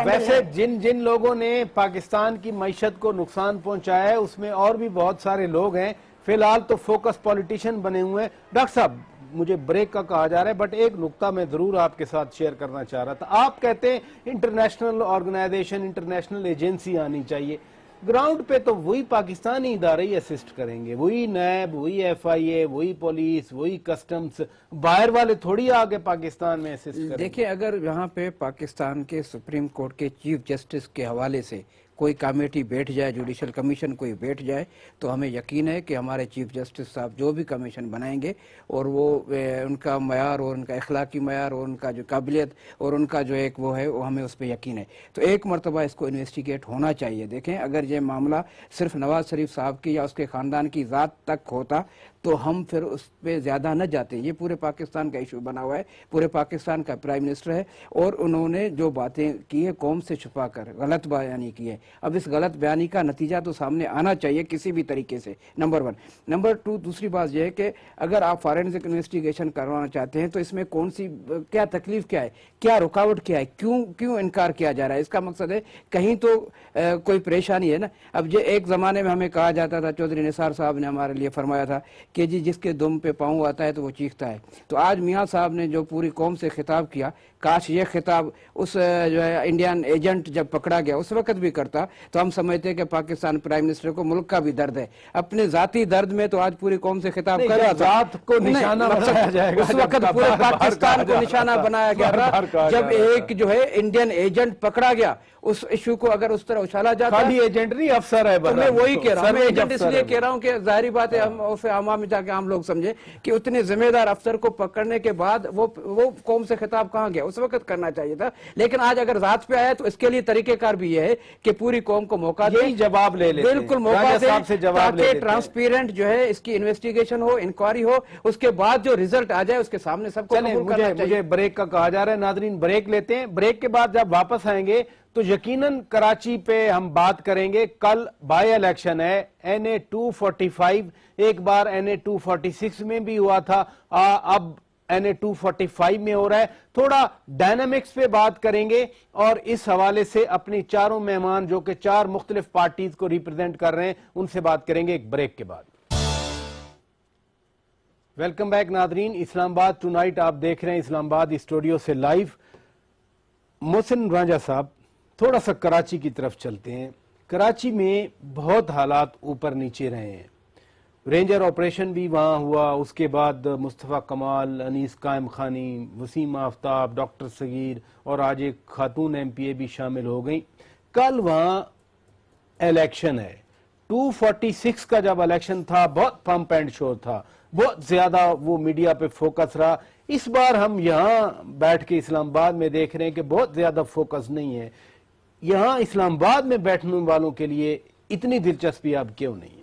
वैसे जिन लोगों ने पाकिस्तान की मईशत को नुकसान पहुंचाया है उसमें और भी बहुत सारे लोग हैं, फिलहाल तो फोकस पॉलिटिशियन बने हुए हैं। डॉक्टर साहब, मुझे ब्रेक का कहा जा रहा है बट एक नुक्ता मैं जरूर आपके साथ शेयर करना चाह रहा था। आप कहते हैं इंटरनेशनल ऑर्गेनाइजेशन, इंटरनेशनल एजेंसी आनी चाहिए, ग्राउंड पे तो वही पाकिस्तानी इदारे ही असिस्ट करेंगे, वही नैब, वही FIA, वही पुलिस, वही कस्टम्स, बाहर वाले थोड़ी आगे पाकिस्तान में असिस्ट करेंगे। देखिए, अगर यहाँ पे पाकिस्तान के सुप्रीम कोर्ट के चीफ जस्टिस के हवाले से कोई कमेटी बैठ जाए, जुडिशल कमीशन कोई बैठ जाए, तो हमें यकीन है कि हमारे चीफ जस्टिस साहब जो भी कमीशन बनाएंगे और वो उनका मयार और उनका अखलाकी मयार और उनका जो काबिलियत और उनका जो एक वो है, वो हमें उस पर यकीन है। तो एक मरतबा इसको इन्वेस्टिगेट होना चाहिए। देखें, अगर ये मामला सिर्फ नवाज शरीफ साहब की या उसके ख़ानदान की ज़ात तक होता तो हम फिर उस पर ज़्यादा न जाते। ये पूरे पाकिस्तान का इशू बना हुआ है, पूरे पाकिस्तान का प्राइम मिनिस्टर है और उन्होंने जो बातें की है कौम से छुपा कर गलत बयानी की है। अब इस गलत बयानी का नतीजा तो सामने आना चाहिए किसी भी तरीके से, नंबर 1। नंबर 2, दूसरी बात यह है कि अगर आप फॉरेंसिक इन्वेस्टिगेशन करवाना चाहते हैं तो इसमें कौन सी क्या तकलीफ क्या है, क्या रुकावट क्या है, क्यों इनकार किया जा रहा है? इसका मकसद है कहीं तो कोई परेशानी है ना। अब ये एक ज़माने में हमें कहा जाता था, चौधरी निसार साहब ने हमारे लिए फरमाया था कि जी जिसके दुम पे पाँव आता है तो वो चीखता है। तो आज मियाँ साहब ने जो पूरी कौम से खिताब किया, काश ये खिताब उस जो है इंडियन एजेंट जब पकड़ा गया उस वक्त भी करता तो हम समझते हैं कि पाकिस्तान प्राइम मिनिस्टर को मुल्क का भी दर्द है। अपने जाती दर्द में तो आज पूरी कौम से खिताब कर रहा था, जात को निशाना बनाया जाएगा, उस वक्त पूरे पाकिस्तान को निशाना बनाया गया था जब एक जो है इंडियन एजेंट पकड़ा गया। उस इशू को अगर उस तरह उछाला जाता, खाली एजेंट नहीं अफसर है, तो मैं वही कह रहा हूँ, मैं एजेंट इसलिए कह रहा हूँ कि जाहिर बात है हम उसे आवाम में जाके हम लोग समझे कि उतने जिम्मेदार अफसर को पकड़ने के बाद वो कौम से खिताब कहाँ गया, उस वक्त करना चाहिए था। लेकिन आज अगर जात पे आया तो इसके लिए तरीकेकार भी ये है कि पूरी कौम को मौका दे, जवाब ले ले, बिल्कुल मौका दे, ताकि ट्रांसपेरेंट जो है इसकी इन्वेस्टिगेशन हो, इंक्वायरी हो, उसके बाद जो रिजल्ट आ जाए उसके सामने सबको कबूल करना चाहिए। मुझे ब्रेक का कहा जा रहा है, नादरीन ब्रेक लेते हैं। ब्रेक के बाद जब वापस आएंगे तो यकीनन कराची पे हम बात करेंगे। कल बाय इलेक्शन है, NA 245, एक बार NA 246 में भी हुआ था, अब NA 245 में हो रहा है। थोड़ा डायनामिक्स पे बात करेंगे और इस हवाले से अपनी चारों मेहमान जो कि 4 मुख्तलिफ पार्टीज को रिप्रेजेंट कर रहे हैं उनसे बात करेंगे एक ब्रेक के बाद। Welcome back Nadreen, Islamabad tonight आप देख रहे हैं इस्लामाबाद स्टूडियो से लाइव। मोहसिन रांझा साहब, थोड़ा सा कराची की तरफ चलते हैं। कराची में बहुत हालात ऊपर नीचे रहे हैं, रेंजर ऑपरेशन भी वहाँ हुआ, उसके बाद मुस्तफ़ा कमाल, अनीस कायम खानी, वसीम आफ्ताब, डॉक्टर सगीर और आज एक खातून MPA भी शामिल हो गई। कल वहाँ इलेक्शन है, 246 का जब इलेक्शन था बहुत पंप एंड शो था, बहुत ज्यादा वो मीडिया पे फोकस रहा। इस बार हम यहाँ बैठ के इस्लामाबाद में देख रहे हैं कि बहुत ज्यादा फोकस नहीं है। यहाँ इस्लामाबाद में बैठने वालों के लिए इतनी दिलचस्पी अब क्यों नहीं है?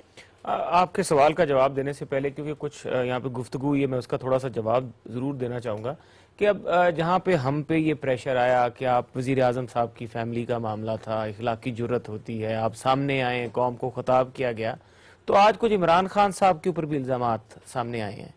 आपके सवाल का जवाब देने से पहले, क्योंकि कुछ यहाँ पे गुफ्तगू हुई है, मैं उसका थोड़ा सा जवाब जरूर देना चाहूँगा कि अब जहाँ पे हम पे ये प्रेशर आया कि आप वज़ीर आज़म साहब की फैमिली का मामला था, इखलाकी जुर्रत होती है, आप सामने आए, कौम को खिताब किया गया, तो आज कुछ इमरान खान साहब के ऊपर भी इल्ज़ामात सामने आए हैं।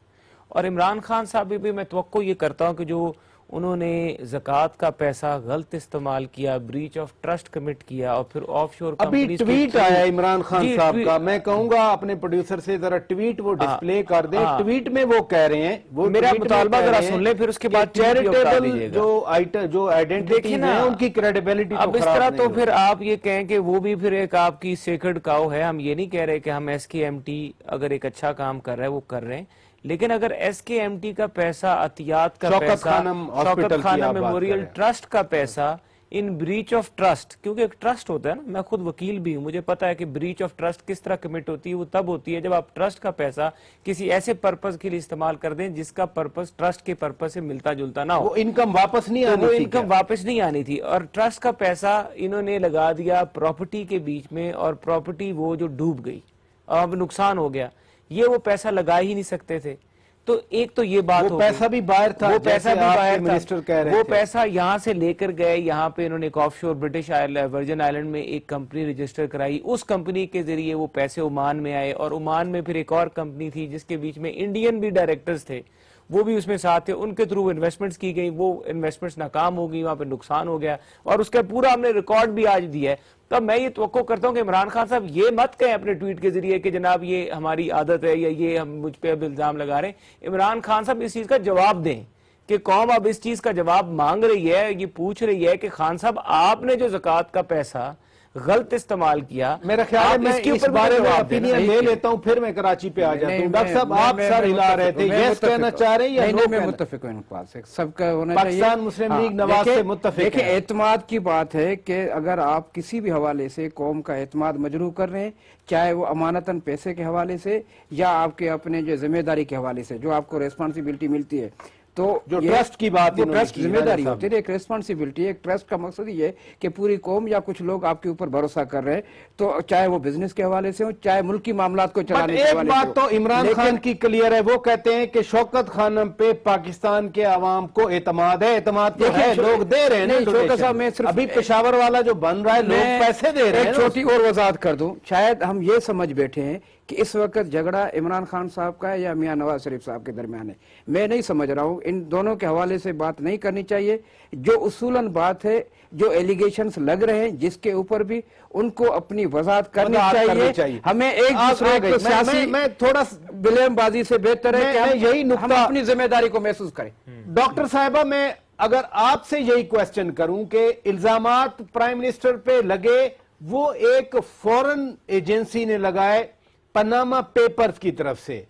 और इमरान खान साहब भी मैं तवक्को ये करता हूँ कि जो उन्होंने ज़कात का पैसा गलत इस्तेमाल किया, ब्रीच ऑफ ट्रस्ट कमिट किया और फिर ऑफशोर अभी ट्वीट आया इमरान खान साहब का, मैं कहूंगा अपने प्रोड्यूसर से जरा ट्वीट वो डिस्प्ले कर दे। ट्वीट में वो कह रहे हैं, वो मेरा मुतालबा जरा सुन ले, फिर उसके बाद चैरिटेबल जो आइडेंटिटी है उनकी क्रेडिबिलिटी। अब इस तरह तो फिर आप ये कहें कि वो भी फिर एक आपकी सेक्रेड काउ है। हम ये नहीं कह रहे कि हम SKMT अगर एक अच्छा काम कर रहा है वो कर रहे हैं, लेकिन अगर SKMT का पैसा, अतियात का पैसा, शौकत खानम मेमोरियल ट्रस्ट का पैसा इन ब्रीच ऑफ ट्रस्ट, क्योंकि एक ट्रस्ट होता है ना, मैं खुद वकील भी हूं, मुझे पता है कि ब्रीच ऑफ ट्रस्ट किस तरह कमिट होती है। वो तब होती है जब आप ट्रस्ट का पैसा किसी ऐसे पर्पस के लिए इस्तेमाल कर दें जिसका पर्पस ट्रस्ट के पर्पस से मिलता जुलता ना हो। वो इनकम वापस नहीं आनी थी, वो इनकम वापस नहीं आनी थी और ट्रस्ट का पैसा इन्होंने लगा दिया प्रॉपर्टी के बीच में और प्रॉपर्टी वो जो डूब गई, अब नुकसान हो गया, ये वो पैसा लगा ही नहीं सकते थे। तो एक तो ये बात, वो पैसा भी बाहर था, वो पैसा भी बाहर था, मिनिस्टर कह रहे वो थे। पैसा यहाँ से लेकर गए, यहाँ पे इन्होंने एक ऑफशोर ब्रिटिश वर्जिन आइलैंड में एक कंपनी रजिस्टर कराई, उस कंपनी के जरिए वो पैसे ओमान में आए और ओमान में फिर एक और कंपनी थी जिसके बीच में इंडियन भी डायरेक्टर्स थे, वो भी उसमें साथ थे, उनके थ्रू इन्वेस्टमेंट्स की गई, वो इन्वेस्टमेंट्स नाकाम हो गई, वहां पे नुकसान हो गया और उसका पूरा हमने रिकॉर्ड भी आज दिया है। तब मैं ये तवक्को करता हूं कि इमरान खान साहब ये मत कहें अपने ट्वीट के जरिए कि जनाब ये हमारी आदत है या ये हम मुझ पे अब इल्जाम लगा रहे हैं। इमरान खान साहब इस चीज का जवाब दें कि कौम अब इस चीज का जवाब मांग रही है, ये पूछ रही है कि खान साहब आपने जो ज़कात का पैसा غلط استعمال کیا. میرا خیال ہے آپ میں کے اس اوپر بھی بارے میں جواب دینا. اپینین لے لیتا ہوں، پھر میں کراچی پہ آ جاتا ہوں. ڈاکٹر صاحب آپ سر ہلا رہے تھے، یس کہنا چاہ رہے ہیں یا نو؟ میں متفق ہوں ان بات سے، سب کا ہونا چاہیے. پاکستان مسلم لیگ نواز سے متفق ہے. دیکھیں اعتماد کی بات ہے کہ اگر آپ کسی بھی حوالے سے قوم کا اعتماد مجروح کر رہے ہیں، چاہے وہ امانتاً پیسے کے حوالے سے یا آپ کے اپنے جو ذمہ داری کے حوالے سے جو آپ کو ریسپانسبلٹی ملتی ہے، تو جو ٹرسٹ کی بات وہ ٹرسٹ ذمہ داری ہوتی ہے، ایک ریسپانسبلٹی. ایک ٹرسٹ کا مقصد یہ ہے کہ پوری قوم یا کچھ لوگ آپ کے اوپر بھروسہ کر رہے ہیں، تو چاہے وہ بزنس کے حوالے سے ہو، چاہے ملکی معاملات کو چلانے کے حوالے سے ہو. ایک بات تو عمران خان کی کلیئر ہے، وہ کہتے ہیں کہ شوکت خانم پہ پاکستان کے عوام کو اعتماد ہے. اعتماد تو ہے، لوگ دے رہے ہیں. شوکت صاحب میں صرف ابھی پشاور والا جو بن رہا ہے، لوگ پیسے دے رہے ہیں. ایک چھوٹی اور وضاحت کر دوں، شاید ہم یہ سمجھ بیٹھے ہیں کہ اس وقت جھگڑا عمران خان صاحب کا ہے یا میاں نواز شریف صاحب کے درمیان ہے. میں نہیں سمجھ رہا ہوں، ان دونوں کے حوالے سے بات نہیں کرنی چاہیے. جو اصولاً بات ہے، جو ایلیگیشنز لگ رہے ہیں جس کے اوپر بھی ان کو اپنی وضاحت کرنی چاہیے. ہمیں ایک دوسرے کو سیاسی میں تھوڑا بلیم بازی سے بہتر ہے کہ ہم اپنی ذمہ داری کو محسوس کریں. ڈاکٹر صاحبہ، میں اگر آپ سے یہی کوسچن کروں کہ الزامات پرائم منسٹر پہ لگے، وہ ایک فورن ایجنسی نے لگائے پناما پیپرز کی طرف سے،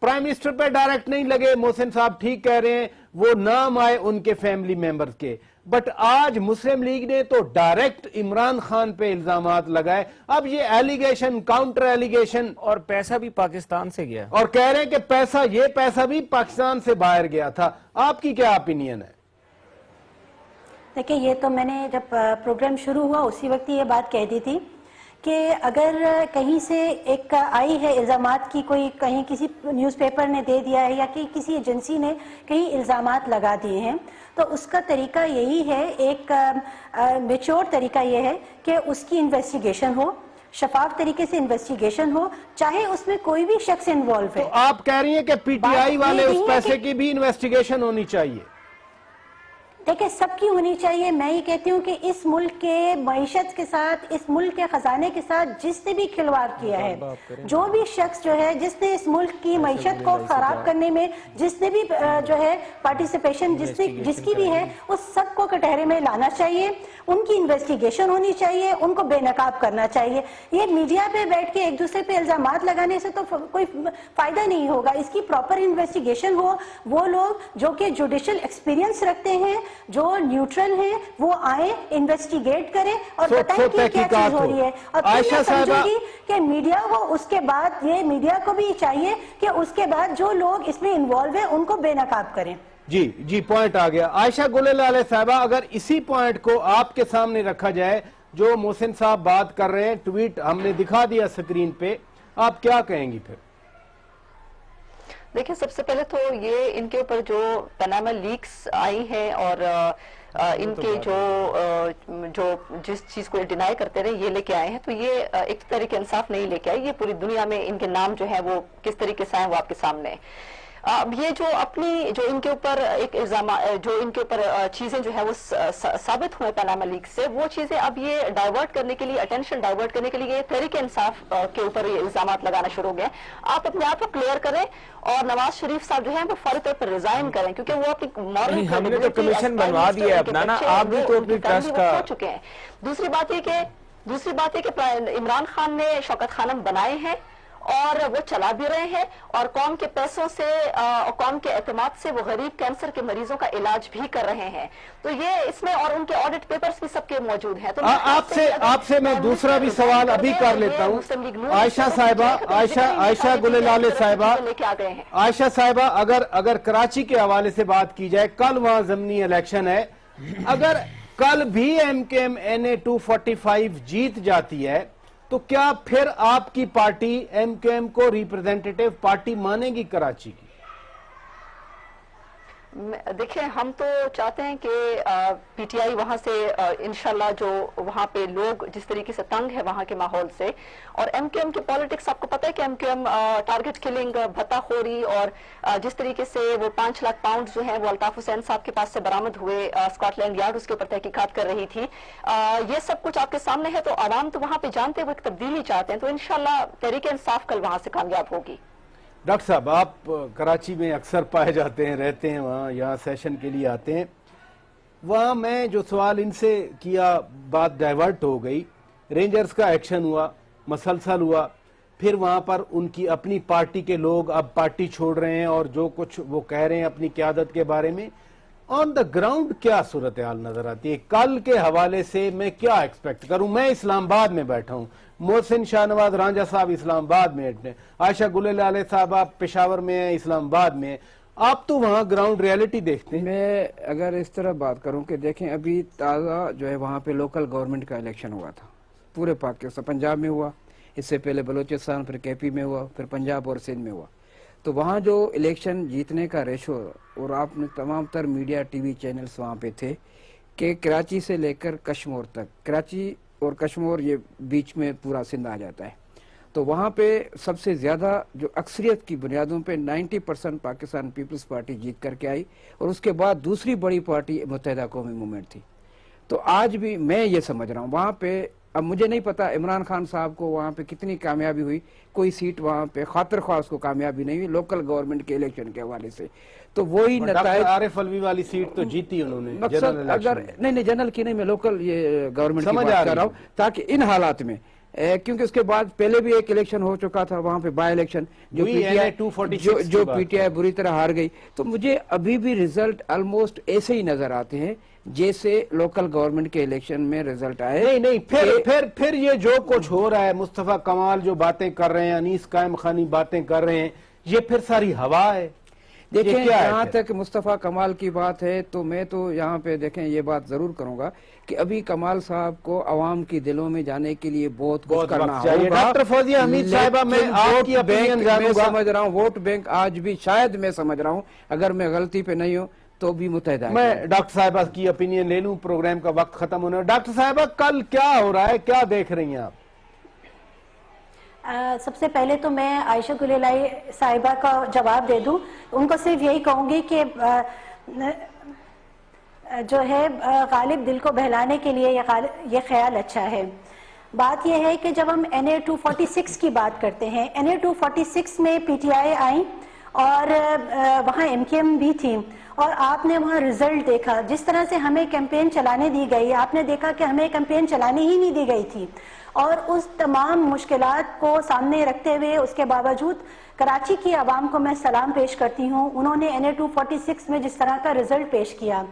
پرائم منسٹر پہ ڈائریکٹ نہیں لگے. محسن صاحب ٹھیک کہہ رہے ہیں، وہ نام آئے ان کے فیملی ممبرز کے. بٹ آج مسلم لیگ نے تو ڈائریکٹ عمران خان پہ الزامات لگائے. اب یہ ایلیگیشن، کاؤنٹر ایلیگیشن، اور پیسہ بھی پاکستان سے گیا، اور کہہ رہے ہیں کہ یہ پیسہ بھی پاکستان سے باہر گیا تھا. آپ کی کیا اپینین ہے؟ دیکھیں، یہ تو میں نے جب پروگرام شروع ہوا اسی وقت یہ بات کہہ دی تھی کہ اگر کہیں سے ایک آئی ہے الزامات کی، کوئی کہیں کسی نیوز پیپر نے دے دیا ہے یا کہ کسی ایجنسی نے کہیں الزامات لگا دیے ہیں، تو اس کا طریقہ یہی ہے، ایک میچور طریقہ یہ ہے کہ اس کی انویسٹیگیشن ہو، شفاف طریقے سے انویسٹیگیشن ہو، چاہے اس میں کوئی بھی شخص انوالو ہے. تو آپ کہہ رہی ہیں کہ پی ٹی آئی والے اس پیسے کی بھی انویسٹیگیشن ہونی چاہیے؟ دیکھیں، سب کی ہونی چاہیے. میں یہ کہتی ہوں کہ اس ملک کے معیشت کے ساتھ، اس ملک کے خزانے کے ساتھ جس نے بھی کھلواڑ کیا ہے، جو بھی شخص جو ہے جس نے اس ملک کی معیشت کو خراب کرنے میں جس نے بھی جو ہے پارٹیسپیشن جس کی بھی ہے، اس سب کو کٹہرے میں لانا چاہیے. ان کی انویسٹیگیشن ہونی چاہیے، ان کو بے نقاب کرنا چاہیے. یہ میڈیا پہ بیٹھ کے ایک دوسرے پہ الزامات لگانے سے تو کوئی فائدہ نہیں ہوگا. اس کی پراپر انویسٹیگیشن ہو، وہ لوگ جو کہ جوڈیشل ایکسپیرینس رکھتے ہیں، جو نیوٹرل ہیں، وہ آئیں، انویسٹیگیٹ کریں اور بتائیں کہ کیا چیز ہو رہی ہے. اور پھر میں سمجھوں گی کہ میڈیا ہو، اس کے بعد یہ میڈیا کو بھی چاہیے کہ اس کے بعد جو لوگ اس میں انوالو ہیں ان کو بے نقاب کریں. جی پوائنٹ آ گیا. عائشہ گلے صاحبہ، اگر اسی پوائنٹ کو آپ کے سامنے رکھا جائے جو محسن صاحب بات کر رہے ہیں، ٹویٹ ہم نے دکھا دیا سکرین پہ، آپ کیا کہیں گی پھر؟ دیکھیں، سب سے پہلے تو یہ ان کے اوپر جو پاناما لیکس آئی ہیں اور ان کے جو جس چیز کو ڈینائی کرتے رہے یہ لے کے آئے ہیں، تو یہ ایک طریقے انصاف نہیں لے کے آئے. یہ پوری دنیا میں ان کے نام جو ہے وہ کس طریقے سے آئے وہ آپ کے سامنے ہے. اب یہ جو اپنی جو ان کے اوپر ایک جو ان کے اوپر چیزیں جو ہے وہ ثابت ہوئے پاناما لیک سے، وہ چیزیں اب یہ ڈائیورٹ کرنے کے لیے، اٹینشن ڈائیورٹ کرنے کے لیے یہ تحریک انصاف کے اوپر یہ الزامات لگانا شروع ہو گئے. آپ اپنے آپ کو کلیئر کریں اور نواز شریف صاحب جو ہیں وہ فوری طور پر ریزائن کریں، کیونکہ وہ اپنی مورل ہم نے تو کمیشن بنوا دیا ہے اپنا نا، آپ بھی تو اپنی ٹرسٹ کا ہو چکے ہیں. دوسری بات یہ کہ عمران خان نے شوکت خانم بنائے ہیں اور وہ چلا بھی رہے ہیں، اور قوم کے پیسوں سے، قوم کے اعتماد سے وہ غریب کینسر کے مریضوں کا علاج بھی کر رہے ہیں. تو یہ اس میں، اور ان کے آڈٹ پیپرز بھی سب کے موجود ہیں. تو آپ سے میں دوسرا بھی سوال ابھی کر لیتا ہوں. عائشہ صاحبہ، عائشہ گلے صاحبہ، عائشہ صاحبہ، اگر کراچی کے حوالے سے بات کی جائے، کل وہاں ضمنی الیکشن ہے، اگر کل بھی ایم کے ایم NA 245 جیت جاتی ہے تو کیا پھر آپ کی پارٹی ایم کیو ایم کو ریپرزینٹیٹیو پارٹی مانے گی کراچی کی؟ دیکھیں، ہم تو چاہتے ہیں کہ پی ٹی آئی وہاں سے انشاءاللہ، جو وہاں پہ لوگ جس طریقے سے تنگ ہے وہاں کے ماحول سے، اور ایم کیو ایم کی پالیٹکس آپ کو پتہ ہے کہ M Q M target killing, بھتہ خوری، اور جس طریقے سے وہ 5 لاکھ پاؤنڈ جو ہیں وہ الطاف حسین صاحب کے پاس سے برآمد ہوئے، اسکاٹ لینڈ یارڈ اس کے اوپر تحقیقات کر رہی تھی. یہ سب کچھ آپ کے سامنے ہے. تو عوام تو وہاں پہ جانتے ہوئے ایک تبدیلی چاہتے ہیں. تو انشاءاللہ تحریک انصاف کل وہاں سے کامیاب ہوگی. ڈاکٹر صاحب، آپ کراچی میں اکثر پائے جاتے ہیں، رہتے ہیں وہاں، یہاں سیشن کے لیے آتے ہیں. وہاں میں جو سوال ان سے کیا، بات ڈائیورٹ ہو گئی. रेंजर्स का एक्शन हुआ, मसलसल हुआ, फिर वहां पर उनकी अपनी पार्टी के लोग अब पार्टी छोड़ रहे हैं और जो कुछ वो कह रहे हैं अपनी क़यादत के बारे में, ऑन द ग्राउंड क्या सूरत हाल नजर आती है? कल के हवाले से मैं क्या एक्सपेक्ट करूं? मैं इस्लामाबाद में बैठा हूं, मोहसिन शाहनवाज रांझा साहब इस्लामाबाद में हैं, आयशा गुलेलाले साहब आप पेशावर में हैं, इस्लामाबाद में हैं, आप तो वहां ग्राउंड रियलिटी देखते हैं। मैं अगर इस तरह बात करूं कि देखें, अभी ताज़ा जो है वहाँ पे लोकल गवर्नमेंट का इलेक्शन हुआ था पूरे पाकिस्तान, पंजाब में हुआ, इससे पहले बलूचिस्तान, फिर केपी में हुआ, फिर पंजाब और सिंध में हुआ। तो वहाँ जो इलेक्शन जीतने का रेशो, और आपने तमाम तर मीडिया टीवी चैनल्स वहाँ पे थे कि कराची से लेकर कश्मीर तक, कराची और कश्मीर ये बीच में पूरा सिंध आ जाता है, तो वहाँ पे सबसे ज़्यादा जो अक्सरियत की बुनियादों पे 90% पाकिस्तान पीपल्स पार्टी जीत करके आई, और उसके बाद दूसरी बड़ी पार्टी मुत्तहिदा कौमी मूवमेंट थी। तो आज भी मैं ये समझ रहा हूँ वहाँ पे, अब मुझे नहीं पता इमरान खान साहब को वहाँ पे कितनी कामयाबी हुई, कोई सीट वहाँ पे खातिर ख्वाह उसको कामयाबी नहीं हुई लोकल गवर्नमेंट के इलेक्शन के हवाले से। तो वही नतायज, आरिफ अलवी वाली सीट तो जीती उन्होंने, मकसद अगर नहीं जनरल की नहीं, मैं लोकल ये गवर्नमेंट की बात कर रहा हूँ, ताकि इन हालात में क्योंकि उसके बाद पहले भी एक इलेक्शन हो चुका था वहां पे, बाय इलेक्शन, जो पीटीआई बुरी तरह हार गई। तो मुझे अभी भी रिजल्ट ऑलमोस्ट ऐसे ही नजर आते हैं जैसे लोकल गवर्नमेंट के इलेक्शन में रिजल्ट आए। नहीं, फिर ये जो कुछ हो रहा है, मुस्तफा कमाल जो बातें कर रहे हैं, अनीस कायम खानी बातें कर रहे हैं, ये फिर सारी हवा है। देखें, यहाँ तक मुस्तफा कमाल की बात है तो मैं तो यहाँ पे देखें ये बात जरूर करूंगा कि अभी कमाल साहब को अवाम की दिलों में जाने के लिए बहुत कुछ करना होगा। डॉक्टर फौजिया हमीद साहिबा, मैं आपकी ओपिनियन जानूंगा। समझ रहा हूँ वोट बैंक आज भी, शायद मैं समझ रहा हूँ, अगर मैं गलती पे नहीं हूँ तो भी मुत्तहिदा। मैं डॉक्टर साहिबा की ओपिनियन ले लूं, प्रोग्राम का वक्त खत्म होने। डॉक्टर साहिबा, कल क्या हो रहा है, क्या देख रही हैं आप? सबसे पहले तो मैं आयशा गुलेलाई साहिबा का जवाब दे दूं, उनको सिर्फ यही कहूंगी कि जो है गालिब दिल को बहलाने के लिए ये ख्याल अच्छा है। बात यह है कि जब हम NA 246 की बात करते हैं, NA 246 में PTI आई और वहाँ MKM भी थी, और आपने वहाँ रिजल्ट देखा, जिस तरह से हमें कैंपेन चलाने दी गई, आपने देखा कि हमें कैंपेन चलाने ही नहीं दी गई थी, और उस तमाम मुश्किलात को सामने रखते हुए उसके बावजूद कराची की आवाम को मैं सलाम पेश करती हूँ। उन्होंने NA 246 में जिस तरह का रिजल्ट पेश किया।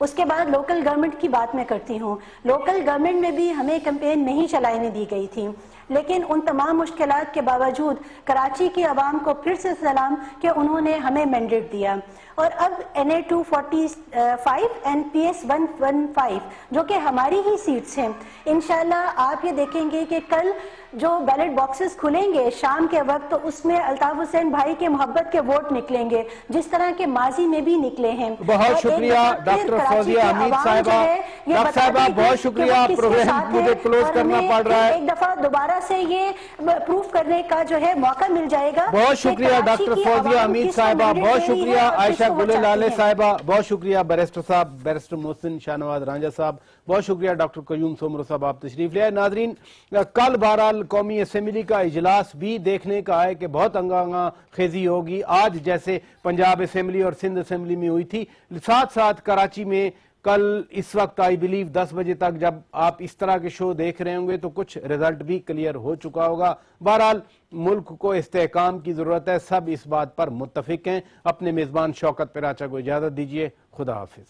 उसके बाद लोकल गवर्नमेंट की बात मैं करती हूँ, लोकल गवर्नमेंट में भी हमें कैंपेन नहीं चलाने दी गई थी, लेकिन उन तमाम मुश्किलात के बावजूद कराची की आवाम को फिर से सलाम कि उन्होंने हमें मैंडेट दिया। और अब NA 245 एंड PS 115 जो कि हमारी ही सीट्स हैं, इंशाल्लाह आप ये देखेंगे कि कल जो बैलेट बॉक्सेस खुलेंगे शाम के वक्त, तो उसमें अल्ताफ हुसैन भाई के मोहब्बत के वोट निकलेंगे, जिस तरह के माजी में भी निकले हैं। बहुत शुक्रिया डॉक्टर फौजिया हमीद साहिबा। डॉक्टर साहिबा बहुत शुक्रिया, प्रोग्राम मुझे क्लोज करना पड़ रहा है। एक दफा दोबारा से ये प्रूफ करने का जो है मौका मिल जाएगा। बहुत शुक्रिया डॉक्टर फौजिया हमीद साहिबा, बहुत शुक्रिया आयशा गुलेलाले साहिबा, बहुत शुक्रिया बैरिस्टर साहब, बैरिस्टर मोहसिन शाहनवाज रांझा साहब, बहुत शुक्रिया डॉक्टर कयूम सोमरो साहब, आप तशरीफ ले आए। नाजरीन, कल बहरहाल कौमी असम्बली का इजलास भी देखने का है कि बहुत हंगामा खेजी होगी, आज जैसे पंजाब असम्बली और सिंध असम्बली में हुई थी। साथ साथ कराची में कल इस वक्त आई बिलीव 10 बजे तक जब आप इस तरह के शो देख रहे होंगे तो कुछ रिजल्ट भी क्लियर हो चुका होगा। बहरहाल मुल्क को इस्तेहकाम की जरूरत है, सब इस बात पर मुत्तफिक हैं। अपने मेजबान शौकत पिराचा को इजाजत दीजिए, खुदा हाफिज।